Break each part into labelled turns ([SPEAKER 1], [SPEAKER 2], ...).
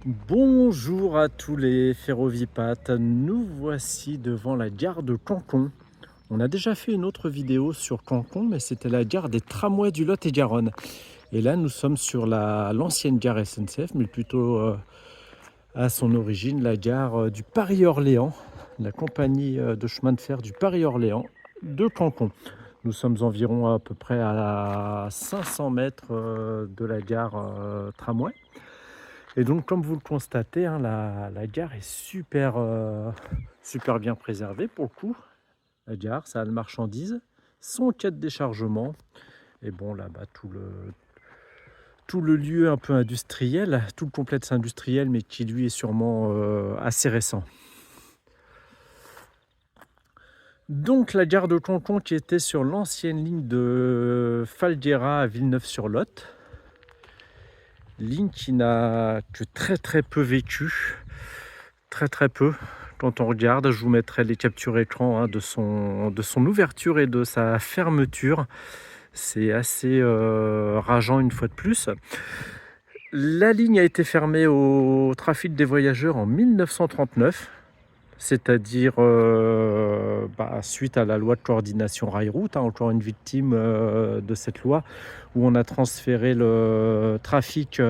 [SPEAKER 1] Bonjour à tous les ferrovipates, nous voici devant la gare de Cancon. On a déjà fait une autre vidéo sur Cancon, mais c'était la gare des tramways du Lot-et-Garonne. Et là, nous sommes sur l'ancienne gare SNCF, mais plutôt à son origine, la gare du Paris-Orléans, la compagnie de chemin de fer du Paris-Orléans de Cancon. Nous sommes environ à peu près à 500 mètres de la gare tramway. Et donc, comme vous le constatez, hein, la gare est super bien préservée pour le coup. La gare, ça a le marchandise, son quai de déchargement, et bon, là-bas, tout le lieu un peu industriel, tout le complexe industriel, mais qui lui est sûrement assez récent. Donc, la gare de Cancon qui était sur l'ancienne ligne de Falguera à Villeneuve-sur-Lot, ligne qui n'a que très peu vécu, très peu. Quand on regarde, je vous mettrai les captures écran de son ouverture et de sa fermeture. C'est assez rageant une fois de plus. La ligne a été fermée au trafic des voyageurs en 1939, c'est-à-dire suite à la loi de coordination rail-route, encore une victime de cette loi, où on a transféré le trafic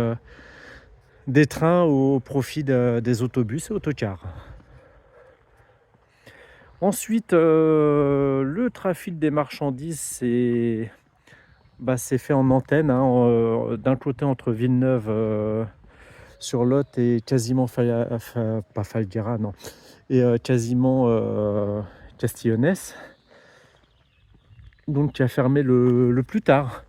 [SPEAKER 1] des trains au profit des autobus et autocars. Ensuite, le trafic des marchandises, c'est fait en antenne, hein, d'un côté entre Villeneuve sur Lot et quasiment pas Falguera, non, et quasiment Castillonnès, donc qui a fermé le plus tard,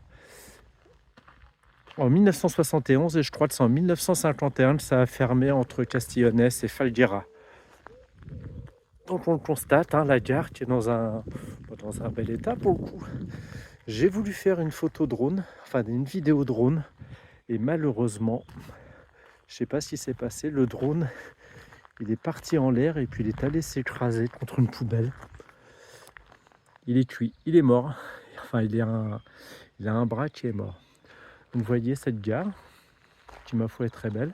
[SPEAKER 1] en 1971, et je crois que c'est en 1951 que ça a fermé entre Castillonnès et Falguera. Donc on le constate, hein, la gare qui est dans un bel état pour le coup. J'ai voulu faire une photo drone, enfin une vidéo drone, et malheureusement, je sais pas ce qui s'est passé, le drone, il est parti en l'air et puis il est allé s'écraser contre une poubelle. Il est cuit, il est mort. Enfin, il a un bras qui est mort. Donc vous voyez cette gare, qui ma foi est très belle.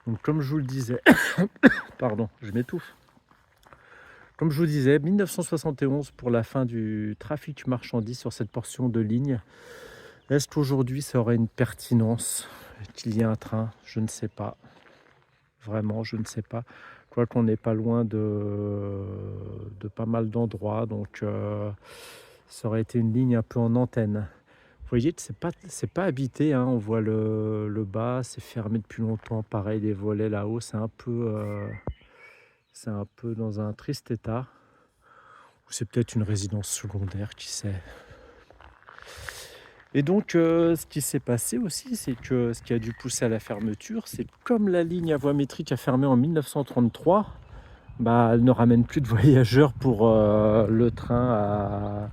[SPEAKER 1] Donc comme je vous le disais, pardon, je m'étouffe. Comme je vous disais, 1971 pour la fin du trafic marchandises sur cette portion de ligne. Est-ce qu'aujourd'hui ça aurait une pertinence qu'il y ait un train? Je ne sais pas. Vraiment, je ne sais pas. Quoi qu'on n'est pas loin de pas mal d'endroits, donc ça aurait été une ligne un peu en antenne. Vous voyez que c'est pas habité, hein. On voit le bas, c'est fermé depuis longtemps. Pareil, les volets là-haut, c'est un peu dans un triste état. Ou c'est peut-être une résidence secondaire, qui sait. Et donc, ce qui s'est passé aussi, c'est que ce qui a dû pousser à la fermeture, c'est comme la ligne à voie métrique a fermé en 1933, elle ne ramène plus de voyageurs pour le train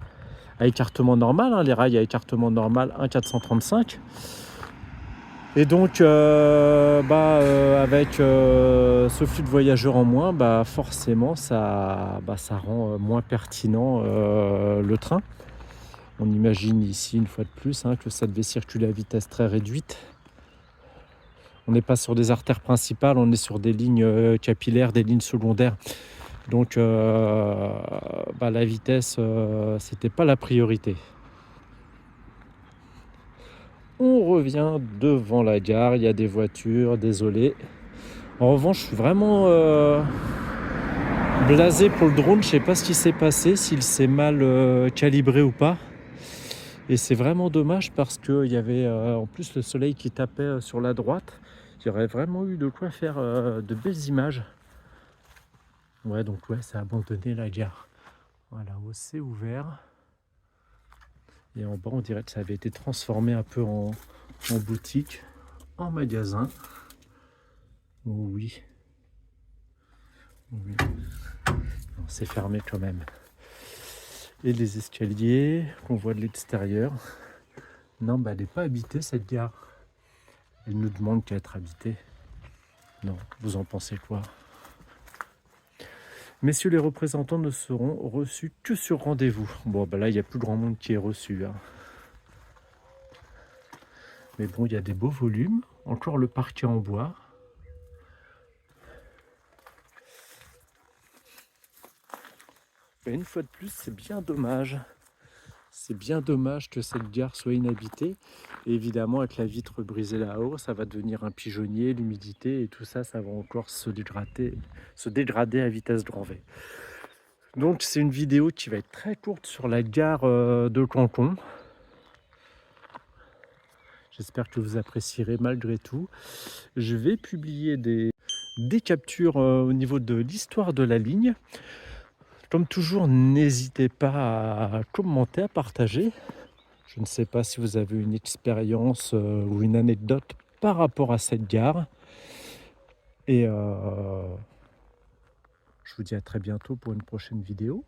[SPEAKER 1] à écartement normal, hein, les rails à écartement normal 1,435. Et donc, avec ce flux de voyageurs en moins, forcément, ça rend moins pertinent le train. On imagine ici, une fois de plus, hein, que ça devait circuler à vitesse très réduite. On n'est pas sur des artères principales, on est sur des lignes capillaires, des lignes secondaires. Donc, la vitesse, c'était pas la priorité. On revient devant la gare, il y a des voitures, désolé. En revanche, je suis vraiment blasé pour le drone. Je sais pas ce qui s'est passé, s'il s'est mal calibré ou pas. Et c'est vraiment dommage parce qu'il y avait en plus le soleil qui tapait sur la droite. Il y aurait vraiment eu de quoi faire de belles images. Ouais, donc ouais, c'est abandonné la gare. Voilà, haut c'est ouvert. Et en bas, on dirait que ça avait été transformé un peu en boutique, en magasin. Oh oui. Oui. C'est fermé quand même. Et les escaliers qu'on voit de l'extérieur. Non, elle n'est pas habitée cette gare. Elle nous demande qu'à être habitée. Non, vous en pensez quoi? Messieurs les représentants ne seront reçus que sur rendez-vous. Bon, là, il n'y a plus grand monde qui est reçu, hein. Mais bon, il y a des beaux volumes. Encore le parquet en bois. Et une fois de plus, c'est bien dommage. C'est bien dommage que cette gare soit inhabitée. Et évidemment, avec la vitre brisée là-haut, ça va devenir un pigeonnier, l'humidité et tout ça, ça va encore se dégrader à vitesse grand V. Donc c'est une vidéo qui va être très courte sur la gare de Cancon. J'espère que vous apprécierez malgré tout. Je vais publier des captures au niveau de l'histoire de la ligne. Comme toujours, n'hésitez pas à commenter, à partager. Je ne sais pas si vous avez une expérience ou une anecdote par rapport à cette gare. Et je vous dis à très bientôt pour une prochaine vidéo.